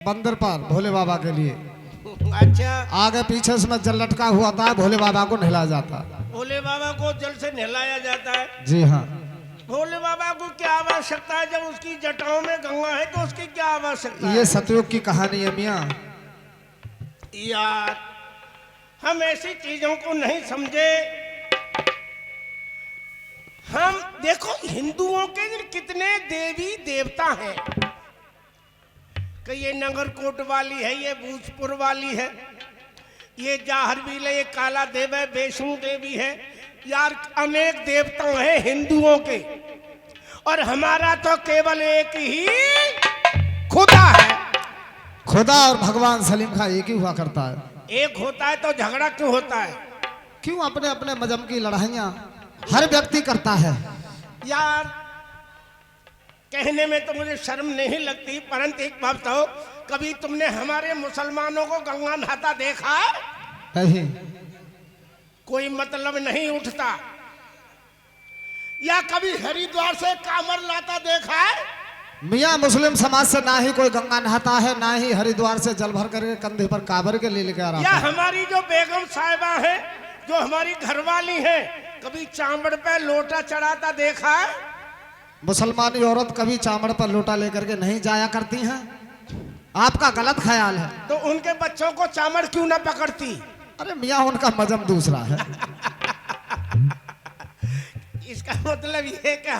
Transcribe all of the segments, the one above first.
बंदर पर भोले बाबा के लिए अच्छा, आगे पीछे उसमें जल लटका हुआ था, भोले बाबा को नहलाया जाता। भोले बाबा को जल से नहलाया जाता है। जी हाँ। भोले बाबा को क्या आवश्यकता है? जब उसकी जटाओं में गंगा है तो उसकी क्या आवश्यकता है? ये सतयुग की कहानी है मियाँ। यार, हम ऐसी चीजों को नहीं समझे। हम देखो, हिंदुओं के कितने देवी देवता हैं कि ये नगरकोट वाली है, ये भूजपुर वाली है, ये जाहरवील है, ये काला देव है, वैष्णो देवी है। यार, अनेक देवता हैं हिंदुओं के, और हमारा तो केवल एक ही खुदा है। खुदा और भगवान सलीम खां एक ही हुआ करता है। एक होता है तो झगड़ा क्यों होता है? क्यों? अपने अपने मजहब की लड़ाइयाँ हर व्यक्ति करता है। यार, कहने में तो मुझे शर्म नहीं लगती, परंतु एक बात बताओ, कभी तुमने हमारे मुसलमानों को गंगा नहाता देखा? नहीं। कोई मतलब नहीं उठता। या कभी हरिद्वार से कामर लाता देखा है? मियाँ, मुस्लिम समाज से ना ही कोई गंगा नहाता है, ना ही हरिद्वार से जल भर करके कंधे पर काबर के ले लेकर आता या है। हमारी जो बेगम साहिबा है, जो हमारी घरवाली है, कभी चामड़ पे लोटा चढ़ाता देखा है? मुसलमानी औरत कभी चामड़ पर लोटा लेकर के नहीं जाया करती हैं। आपका गलत ख्याल है। तो उनके बच्चों को चामड़ क्यों ना पकड़ती? अरे मियाँ, उनका मजहब दूसरा है। इसका मतलब ये कि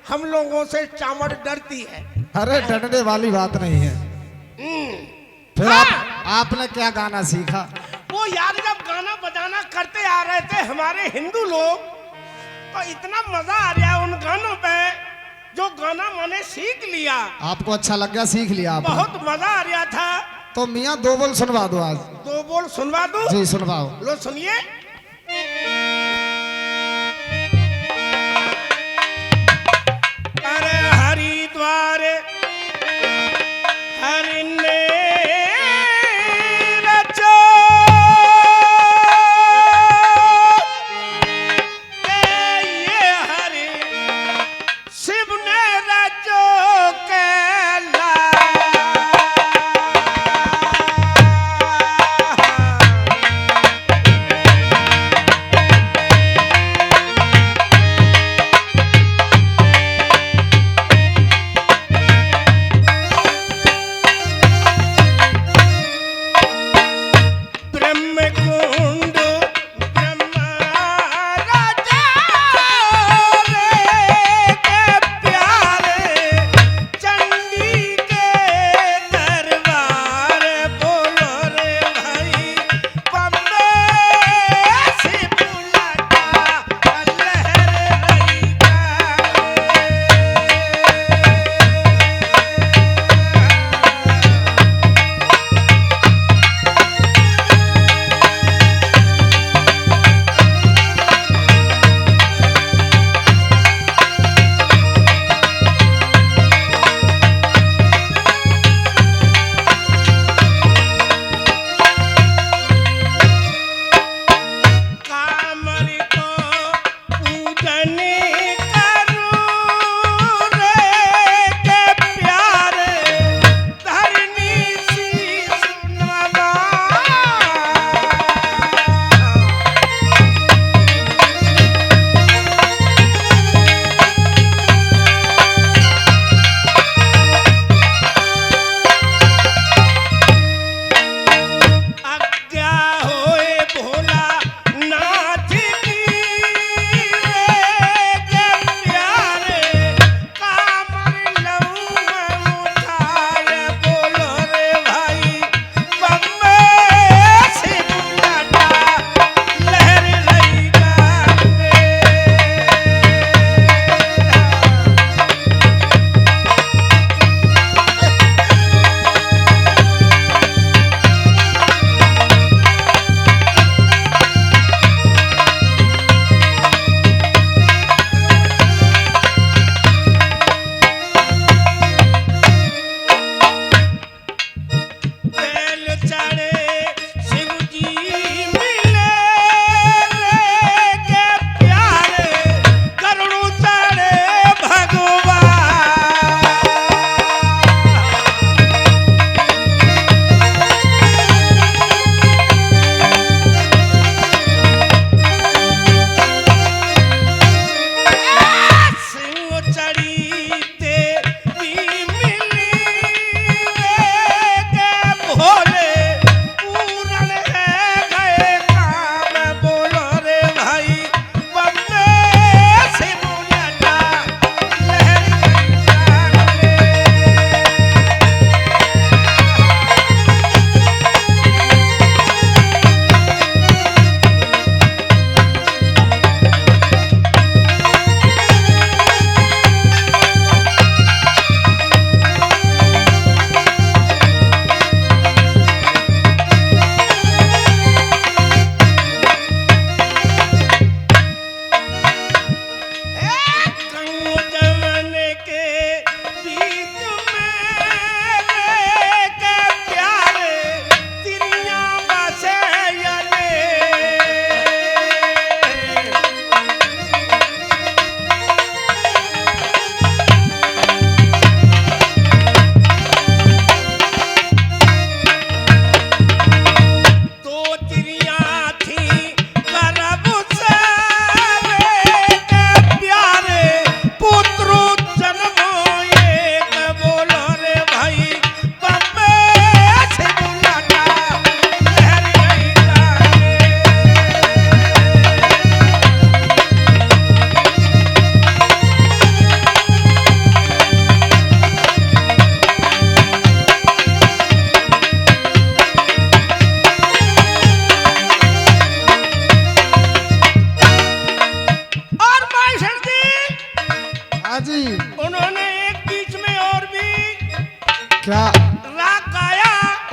हम लोगों से चामड़ डरती है। अरे डरने वाली बात नहीं है। फिर आपने क्या गाना सीखा? वो यार, जब गाना बजाना करते आ रहे थे हमारे हिंदू लोग, तो इतना मजा आ रहा है उन गानों पे, जो गाना मैंने सीख लिया। आपको अच्छा लग गया? सीख लिया आपने? बहुत मजा आ रहा था। तो मियाँ, दो बोल सुनवा दो आज। दो बोल सुनवा दूं? जी सुनवाओ। लो सुनिए। अरे हरिद्वार हरि ने रचो, ये हरि शिव ने रचो कैला।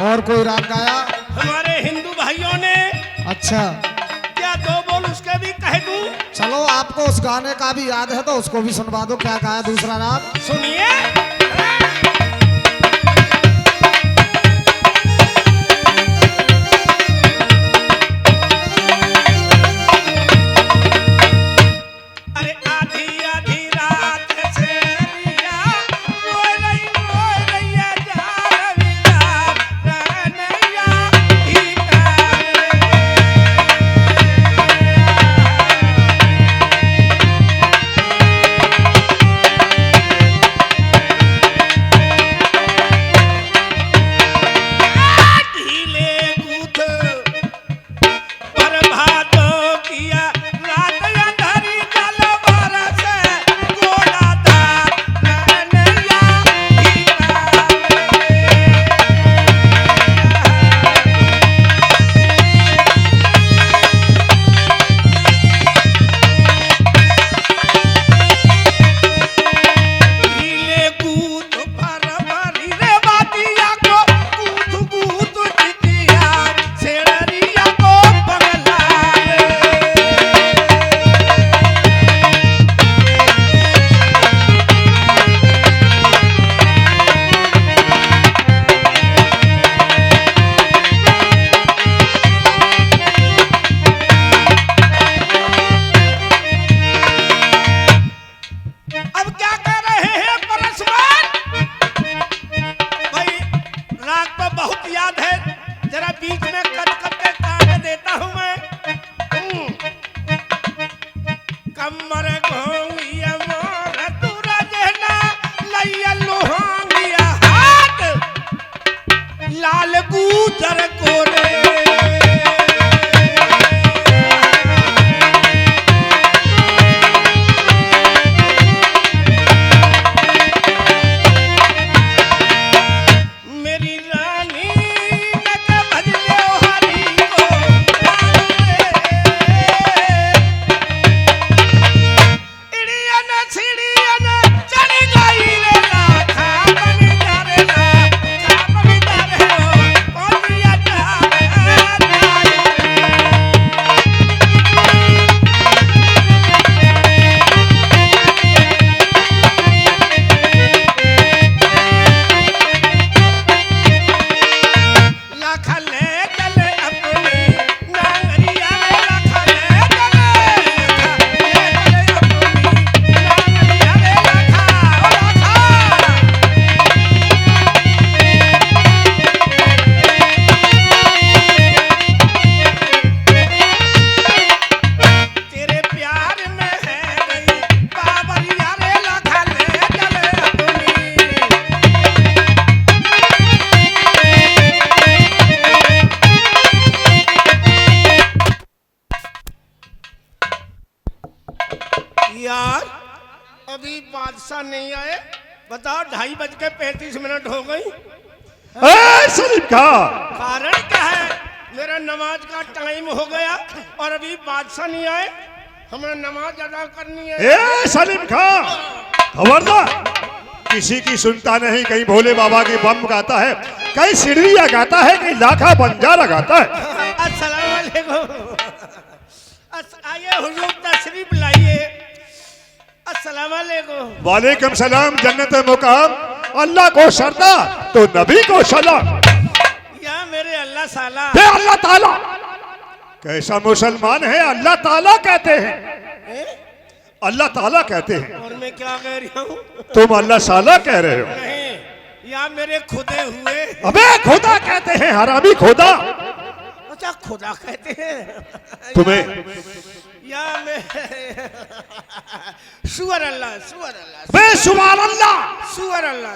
और कोई राग गाया? हमारे हिंदू भाइयों ने। अच्छा, क्या दो बोल उसके भी कह दूं? चलो आपको उस गाने का भी याद है तो उसको भी सुनवा दो। क्या गाया दूसरा राग? सुनिए। अरे आधी आधी रात से रिया रोए रैया जा रविया रनैया ही ढीले कूद पर भादों किया रात अंधारी जल बरस गोला दार रनैया ही ढीले कूद पर भरी रे बातिया को कूद कूद चितिया सेड़रिया को पगलाए। अब क्या कर रहे हैं परस्पर? भाई राग तो बहुत याद है, जरा बीच में कट कट के काट देता हूं मैं। कमर घोंगिया मोर तुरा जहना लैया लोहांगिया हाथ लाल गुजर कोरे। मेरी रानी नक भजले हरी को इड़ियन छिड़ियन चढ़ गई रे लाखा बन जा रे लाखा बन जा रे हो पौनिया जावे लाखा ले चले अपनी नांगरिया रे लाखा ले चले अपनी नांगरिया रे लाखा ओ लाखा। तेरे प्यार में है गई बाबरिया रे लाखा ले चले अपनी। यार अभी बादशाह नहीं आए, बताओ 2:35 हो गई। सलीम का कारण क्या है? मेरा नमाज का टाइम हो गया और अभी बादशाह नहीं आए, हमें नमाज अदा करनी है। सलीम का खबरदार, किसी की सुनता नहीं। कहीं भोले बाबा की बम गाता है, कहीं सिड़िया गाता है, कहीं लाखा बंजारा गाता है। अस्सलाम वालेकुम। आइए हुजूर तशरीफ लाइए। अस्सलाम वालेकुम। वालेकुम सलाम। जन्नत मुकाम अल्लाह को सरदा तो नबी को सलाम। या मेरे अल्लाह साला। हे अल्लाह ताला, कैसा मुसलमान है? अल्लाह ताला कहते हैं, अल्लाह ताला कहते हैं। और मैं क्या कह रही हूँ? तुम अल्लाह साला कह रहे हो। नहीं, या मेरे खुदे हुए। अबे खुदा कहते हैं, हरामी खुदा। अच्छा खुदा कहते हैं तुम्हें या मैं सुअर अल्लाह सुअर अल्लाह बे सुभान अल्लाह। सुअर अल्लाह।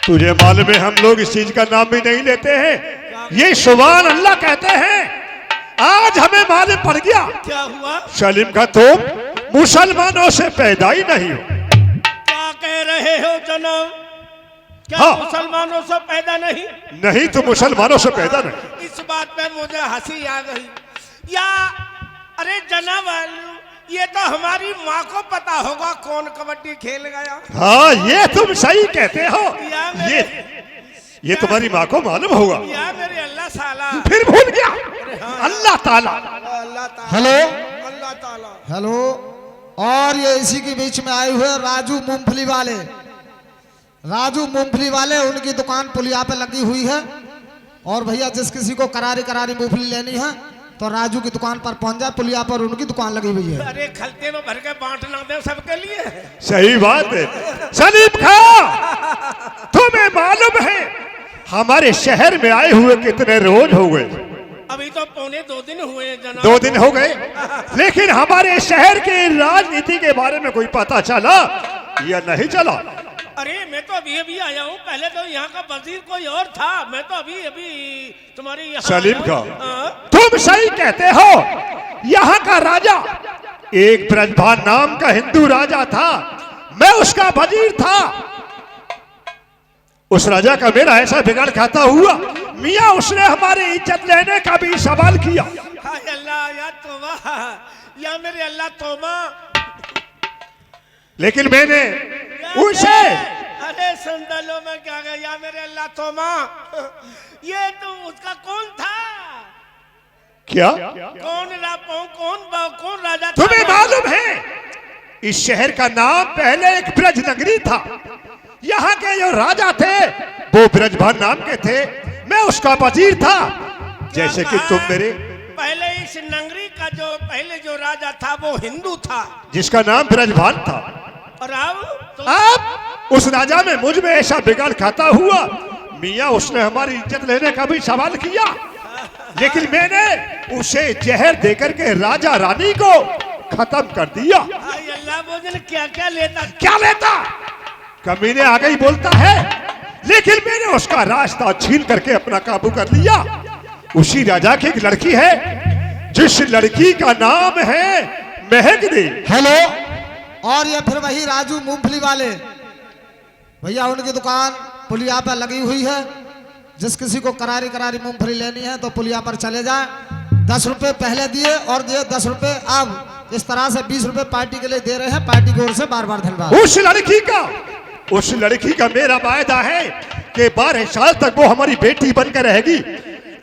तुझे मालूम है हम लोग इस चीज का नाम भी नहीं लेते हैं, ये सुभान अल्लाह कहते हैं। आज हमें मालूम पड़ गया। क्या हुआ? सलीम का तुम मुसलमानों से पैदा ही नहीं हो। क्या कह रहे हो जनाब? क्या हाँ। मुसलमानों से पैदा नहीं? नहीं तो मुसलमानों से पैदा नहीं। इस बात पे मुझे हंसी आ गई। या अरे जनाब ये तो हमारी माँ को पता होगा कौन कबड्डी खेल गया। हाँ ये तुम सही कहते हो। या ये ये तुम्हारी माँ को मालूम होगा। या मेरे अल्लाह साला। फिर भूल गया। अल्लाह ताला। अल्लाह ताला। हेलो अल्लाह ताला। हेलो। और ये इसी के बीच में आए हुए राजू मूंगफली वाले, राजू मूंगफली वाले, उनकी दुकान पुलिया पे लगी हुई है। और भैया जिस किसी को करारी करारी मूंगफली लेनी है तो राजू की दुकान पर पहुंच जाए, पुलिया पर उनकी दुकान लगी हुई है। अरे खलते में भर के बांट ना दे सबके लिए। सही बात है। सलीम खां, तुम्हें मालूम है हमारे शहर में आए हुए कितने रोज हो गए? अभी तो पौने 2 दिन हुए हैं जनाब। 2 दिन हो गए, लेकिन हमारे शहर के राजनीति के बारे में कोई पता चला या नहीं चला? अरे मैं तो अभी अभी आया हूँ, पहले तो यहाँ का वजीर कोई और था, मैं तो अभी अभी तुम्हारे यहाँ। सलीम खां, तुम सही कहते हो। यहाँ का राजा एक ब्रजभान नाम का हिंदू राजा था, मैं उसका वजीर था। उस राजा का मेरा ऐसा बिगाड़ खाता हुआ मियाँ, उसने हमारी इज्जत लेने का भी सवाल किया। हाय अल्लाह, या तौबा, या मेरे अल्लाह तौबा। लेकिन मैंने उसे, अरे संदलो में क्या गया, या मेरे अल्लाह तौबा। ये तो उसका कौन था? क्या कौन राजा था? तुम्हें मालूम है इस शहर का नाम पहले एक ब्रज नगरी था। यहाँ के जो राजा थे वो ब्रजभान नाम के थे, मैं उसका वजीर था। जैसे कि तुम मेरे, पहले इस नगरी का पहले जो राजा था वो हिंदू था जिसका नाम ब्रजभान था। और अब उस राजा में मुझ में ऐसा बिगाड़ खाता हुआ मियाँ, उसने हमारी इज्जत लेने का भी सवाल किया। लेकिन मैंने उसे जहर देकर के राजा रानी को खत्म कर दिया। अल्लाह, वो दिन क्या लेता कमीने आ गई बोलता है, लेकिन मैंने उसका रास्ता छीन करके अपना काबू कर लिया। उसी राजा की एक लड़की है, जिस लड़की का नाम है महकदी। हेलो। और ये फिर वही राजू मूंगफली वाले भैया, उनकी दुकान पुलिया पर लगी हुई है। जिस किसी को करारी करारी मूंगफली लेनी है तो पुलिया पर चले जाए। 10 रुपए पहले दिए और दिए 10 रुपए अब, इस तरह से 20 रुपए पार्टी के लिए दे रहे हैं। पार्टी की ओर से बार बार धन्यवाद। उस लड़की का मेरा वायदा है कि 12 साल तक वो हमारी बेटी बनकर रहेगी।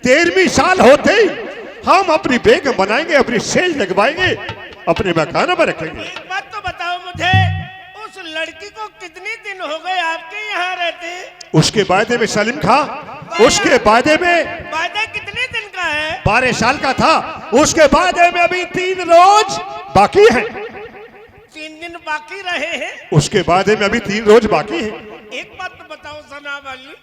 13वीं साल होते ही हम अपनी बेगम बनाएंगे, अपनी सेज लगवाएंगे, अपने मकान में रखेंगे। एक बात तो बताओ मुझे, उस लड़की को कितने दिन हो गए आपके यहाँ रहते? उसके वायदे में सलीम खां, उसके वायदे में, वायदा कितने दिन का है? 12 साल का था। उसके वायदे में अभी 3 रोज बाकी है। 3 दिन बाकी रहे हैं। उसके वायदे में अभी 3 रोज बाकी है। एक बात तो बताओ जनाब अली,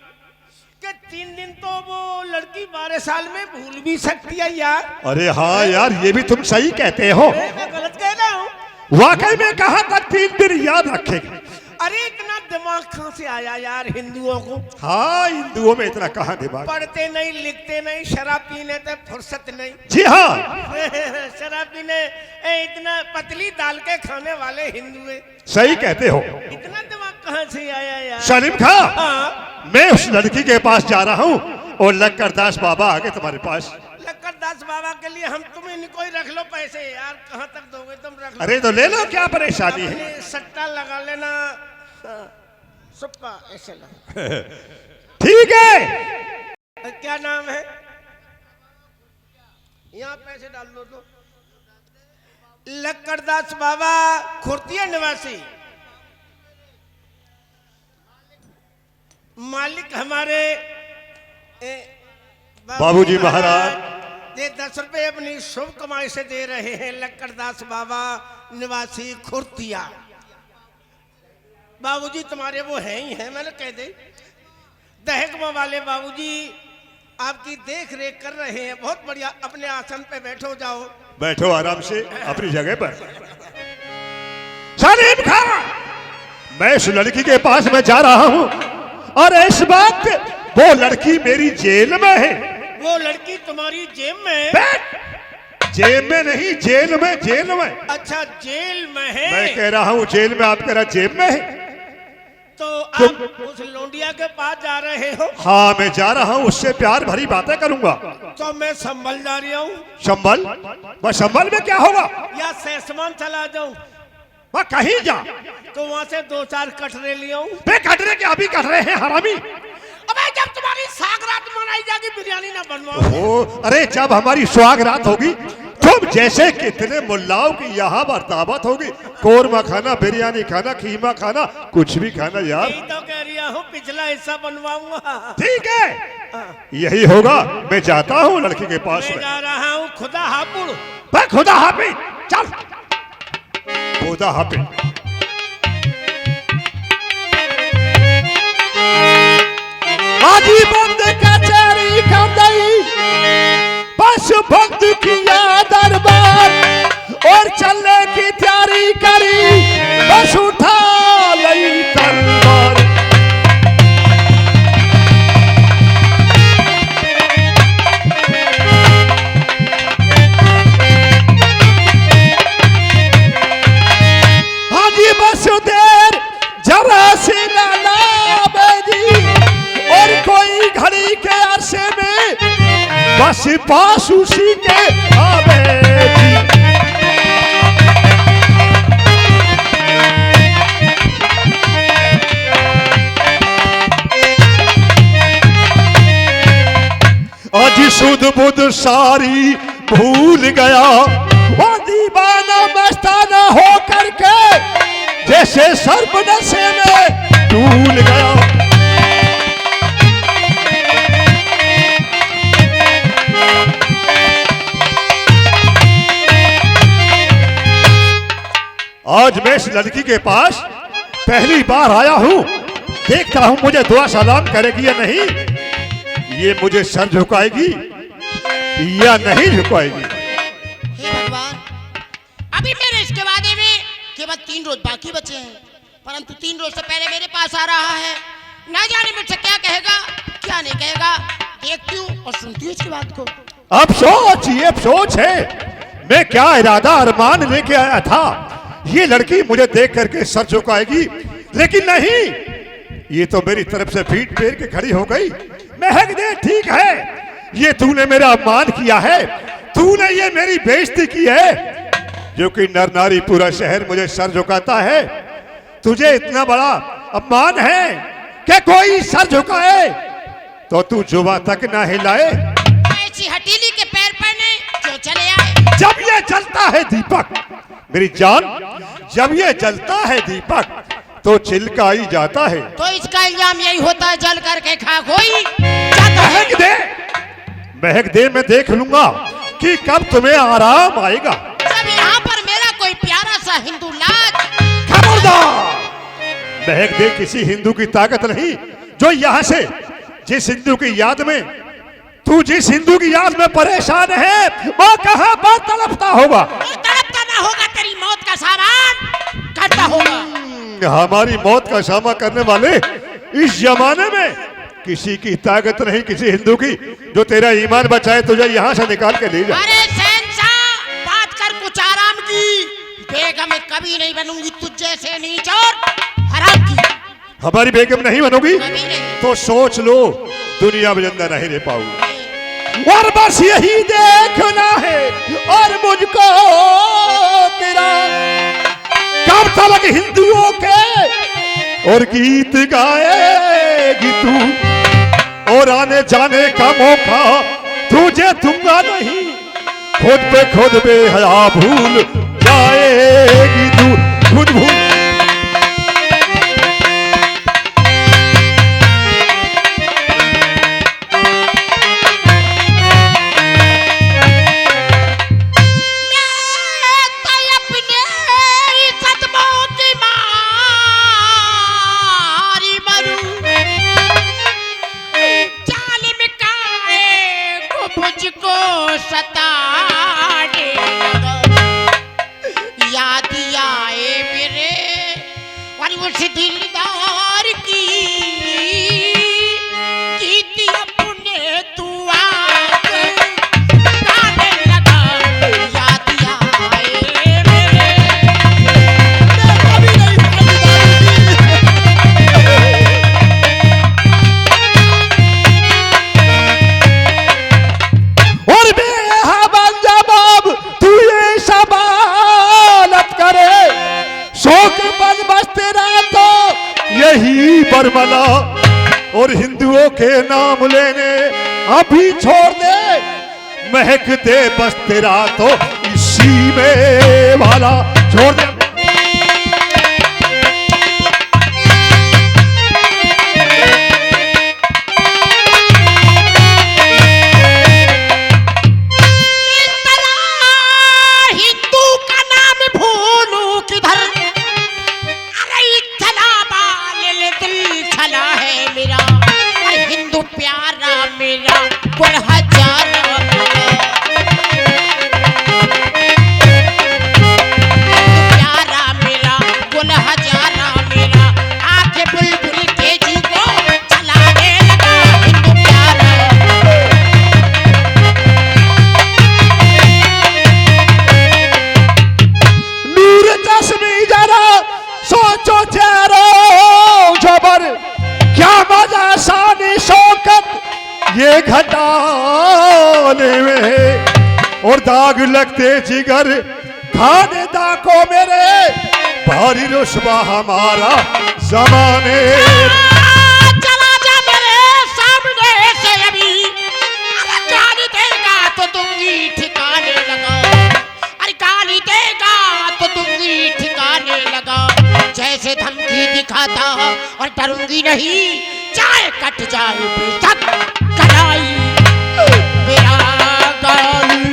कि 3 दिन तो वो लड़की 12 साल में भूल भी सकती है यार। अरे हाँ यार, ये भी तुम सही कहते हो। मैं गलत कह रहा हूँ? वाकई में कहा तक 3 दिन याद रखेंगे। अरे इतना दिमाग कहाँ से आया यार हिंदुओं को? हाँ, हिंदुओं में इतना कहाँ दिमाग। पढ़ते नहीं, लिखते नहीं, शराब पीने से फुर्सत नहीं। जी हाँ, शराब पीने इतना पतली दाल के खाने वाले हिंदू है। सही कहते हो। इतना दिमाग कहाँ से आया यार? सलीम खां, हाँ? मैं उस लड़की के पास जा रहा हूँ और लक्कर दास बाबा आगे तुम्हारे पास। लक्कर दास बाबा के लिए हम तुम्हें इनको ही रख लो पैसे यार, कहाँ तक दोगे तुम? रख लो। अरे तो ले लो, क्या परेशानी है। अपने सट्टा लगा लेना, सुप्पा ऐसे लगा। ठीक है। क्या नाम है? यहाँ पैसे डाल दो तो। लक्करदास बाबा, खुर्तिया निवासी। मालिक हमारे बाबूजी महाराज ये 10 रुपए अपनी शुभ कमाई से दे रहे हैं। लक्करदास बाबा निवासी खुर्तिया। बाबूजी तुम्हारे वो हैं ही हैं, मैंने कह दे। दहकमा वाले बाबूजी आपकी देख रेख कर रहे हैं, बहुत बढ़िया। अपने आसन पे बैठो, जाओ बैठो आराम से अपनी जगह पर। सलीम खां, मैं इस लड़की के पास में जा रहा हूँ और इस वक्त वो लड़की मेरी जेल में है। वो लड़की तुम्हारी जेब में है? जेब में नहीं, जेल में, जेल में। अच्छा, जेल में है? मैं कह रहा हूँ जेल में, आप कह रहा जेब में है। तो आप उस लोंडिया के पास जा रहे हो? हाँ, मैं जा रहा हूँ, उससे प्यार भरी बातें करूंगा। तो मैं संभल जा रहा हूँ। संभल? वह संभल में क्या होगा? या सहसमान चला जाऊं? वह कहीं जा तो वहां से 2-4 कटरे ले आऊं? कटरे के अभी कटरे हैं हरामी। अबे जब तुम्हारी सागरात मनाई जाएगी बिरयानी ना बनवाओ। ओ अरे जब हमारी सुहागरात होगी तुम जैसे कितने मुल्लाओं की यहाँ बर्तावत होगी, कोरमा खाना, बिरयानी खाना, खीमा खाना, कुछ भी खाना यार। यही तो कह रहा हूँ, पिछला हिस्सा बनवाऊंगा। ठीक है, यही होगा। मैं जाता हूँ लड़की के पास मैं में। जा रहा हूँ, खुदा हापुड़। पर खुदा हाफिज, चल खुदा हाफिज। आजी बंद कचहरी कर दई, बस भक्त किया दरबार और चलने की तैयारी करी, बस उठा लई तलवार। हाजी बस देर जरा सी लाला बेजी और कोई घड़ी के अरसे में बस पास उसी के आवेगी। आज सुध बुध सारी भूल गया, वो दीवाना मस्ताना हो करके जैसे सर्प नशे में डूल गया। आज मैं इस लड़की के पास पहली बार आया हूं, देखता हूं मुझे दुआ सलाम करेगी या नहीं, ये मुझे सर झुकाएगी या नहीं झुकाएगी। हे भगवान, अभी मेरे इसके वादे में केवल 3 रोज बाकी बचे हैं, परंतु 3 रोज से पहले मेरे पास आ रहा है। ना जाने मुझसे क्या कहेगा क्या नहीं कहेगा। देखती हूँ और सुनती हूँ इसकी बात को। अब सोच है मैं क्या इरादा अरमान लेके आया था। ये लड़की मुझे देख करके सर झुकाएगी, लेकिन नहीं, ये तो मेरी तरफ से पीठ फेर के खड़ी हो गई। महक दे, ठीक है, ये तूने मेरा अपमान किया है, तूने ये मेरी बेइज्जती की है, जो कि नर नारी पूरा शहर मुझे सर झुकाता है। तुझे इतना बड़ा अपमान है कि कोई सर झुकाए तो तू जुबां तक ना हिलाए। ऐसी हटीली के पैर पड़ने क्यों चले आए? जब ये जलता है दीपक मेरी जान, जब ये जलता है दीपक तो चिलका ही जाता है। तो इसका इल्जाम यही होता है जल करके खाक होई। महक दे, महक दे, मैं देख लूंगा कि कब तुम्हें आराम आएगा। जब यहाँ पर मेरा कोई प्यारा सा हिंदू लाज। खबरदार, महक दे किसी हिंदू की ताकत नहीं जो यहाँ से जिस हिंदू की याद में तू जिस हिंदू की याद में परेशान है वो कहाँ पर तड़पता होगा। वो तड़पता ना होगा, तेरी मौत का सामान करता होगा। हमारी मौत का सामना करने वाले इस जमाने में किसी की ताकत नहीं, किसी हिंदू की, जो तेरा ईमान बचाए तुझे यहाँ से निकाल के ले जाए। अरे शहंशाह, बात कर कुछ आराम की। बेगम कभी नहीं बनूंगी तुझ जैसे नीच और हराम की। हमारी बेगम नहीं बनोगी कभी नहीं। तो सोच लो दुनिया में जिंदा नहीं रह पाऊंगी। और बस यही देखना है और मुझको तेरा कब तक हिंदुओं के और गीत गाएगी तू, और आने जाने का मौका तुझे दूंगा नहीं। खुद पे खुद बेहया भूल जाएगी तू, खुद भूल। दिलदार की कीती अपने तू गाने लगा। याद आए मेरे और बेहा बन अभी छोड़ दे, महक दे बस तेरा तो इसी में वाला छोड़ दे। ये घटाने में और दाग लगते जिगर खाने दाको मेरे, भारी रुस्वा हमारा जमाने। चला जा मेरे सामने से अभी, अरे गाली देगा तो दूंगी ठिकाने लगा, अरे गाली देगा तो दूंगी ठिकाने लगा। जैसे धमकी दिखाता और डरूंगी नहीं, चाहे कट जाए बेशक कलाई मेरा गाली।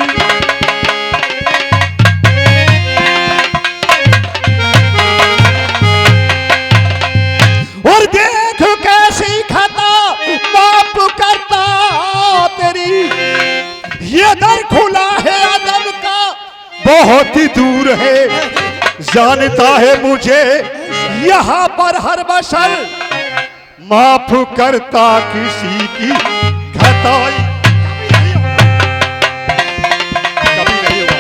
और देख कैसी खता माफ करता तेरी, ये दर खुला है अदब का बहुत ही दूर है, जानता है मुझे यहाँ पर हर बशर, माफ करता किसी की खताई कभी नहीं हुआ।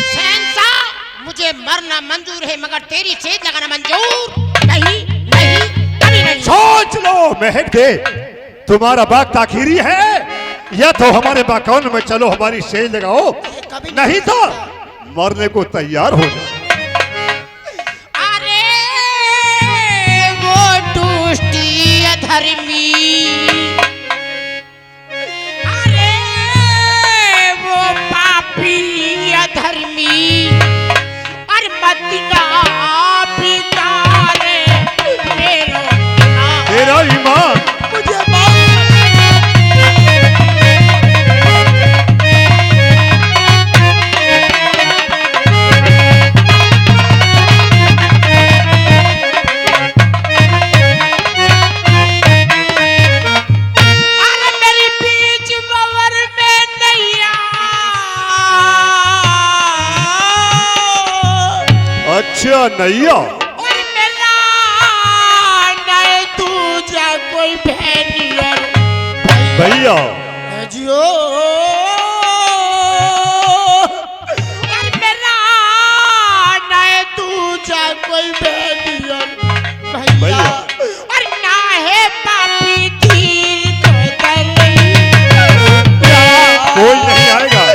शहंशाह, मुझे मरना मंजूर है मगर तेरी सेज लगाना मंजूर नहीं, नहीं, कभी नहीं। सोच लो महक दे, तुम्हारा बाग ताखीरी है या तो हमारे बाकौन में चलो हमारी सेज लगाओ, नहीं तो मरने को तैयार हो जाओ। अरे वो दुष्टी अधर्मी, अरे वो पापी अधर्मी, अरे मदीना बिगाड़े तेरा ईमान मुझे अच्छा नैया और मेरा नहीं तुझा कोई भैया भैया जियो, और मेरा नहीं तुझा कोई भैया भैया, और ना है पापी तीर कोई नहीं आएगा।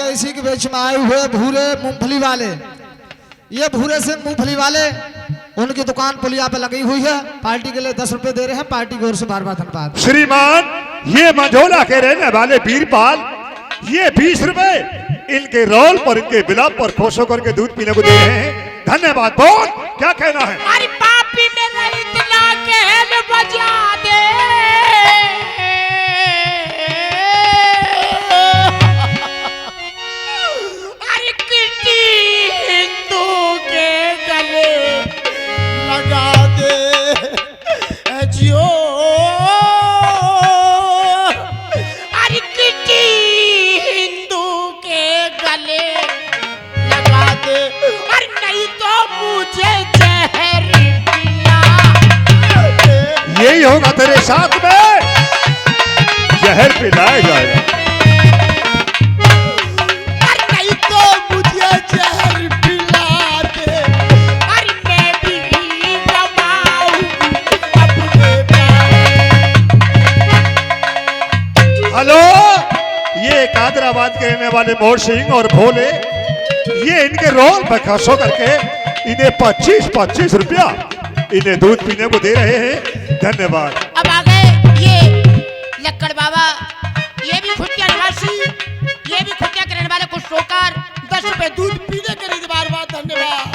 इसी के बीच में आए हुए भूरे मूंगफली वाले, ये भूरे से मूंगफली वाले, उनकी दुकान पुलिया पे लगी हुई है, पार्टी के लिए 10 रुपए दे रहे हैं, पार्टी की ओर से बार बार धन्यवाद। श्रीमान, ये मंझोला के रहने वाले बीरपाल, ये 20 रुपए इनके रोल पर, इनके बिलाप पर खुश होकर के दूध पीने को दे रहे हैं। धन्यवाद। बोल क्या कहना है? अरे पापी मेरा इतना कहल बजा दे, अरे किसी हिंदू के गले लगा दे जियो, अरे किसी हिंदू होगा तेरे साथ में जहर पिलाया जाएगा। अरे नहीं तो मुझे जहर पिला दे, अरे मैं भी गवाऊंगी अपने प्राण। हेलो, ये कादराबाद के रहने वाले मोर सिंह और भोले, ये इनके रोल पर खर्च करके इन्हें 25-25 रुपया इन्हें दूध पीने को दे रहे हैं। धन्यवाद। अब आ गए ये लक्कड़ बाबा, ये भी खुटिया निवासी, ये भी खुटिया करने वाले कुछ शोकर 10 रुपए दूध पीने के लिए बार बार धन्यवाद।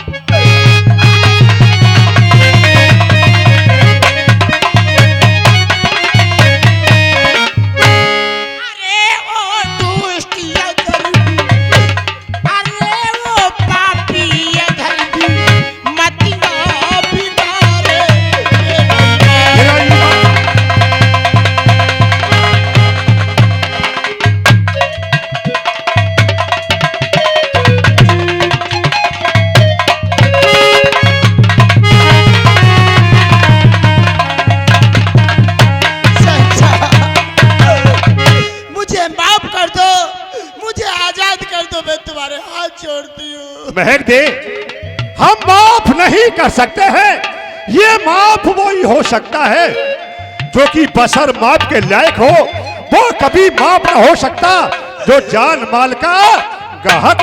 महक दे, हम माफ नहीं कर सकते हैं। ये माफ वो ही हो सकता है जो कि बशर माफ के लायक हो, वो कभी माफ ना हो सकता जो जान माल का गाहक।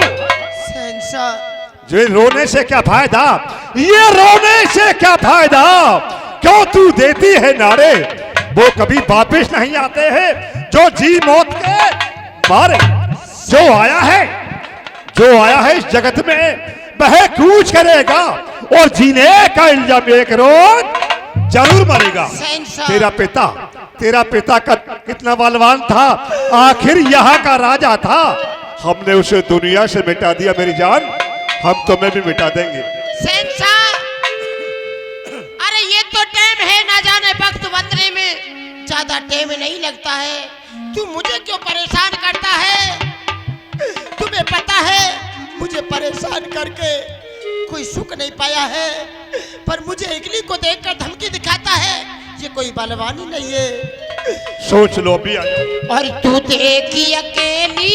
जो रोने से क्या फायदा, ये रोने से क्या फायदा, क्यों तू देती है नारे, वो कभी वापिस नहीं आते हैं जो जी मौत के मारे। जो आया है इस जगत में वह कूच करेगा और जीने का इल्जाम एक रोज जरूर मरेगा। तेरा पिता का कितना बलवान था, आखिर यहाँ का राजा था। हमने उसे दुनिया से मिटा दिया मेरी जान, हम तुम्हें भी मिटा देंगे। अरे ये तो टाइम है, ना जाने वक्त बदलने में ज्यादा टाइम नहीं लगता है। तू मुझे क्यों परेशान करता है? तुम्हें पता है मुझे परेशान करके कोई सुख नहीं पाया है, पर मुझे इगली को देखकर धमकी दिखाता है। ये कोई बलवानी नहीं है। सोच लो भी। और तू देखी अकेली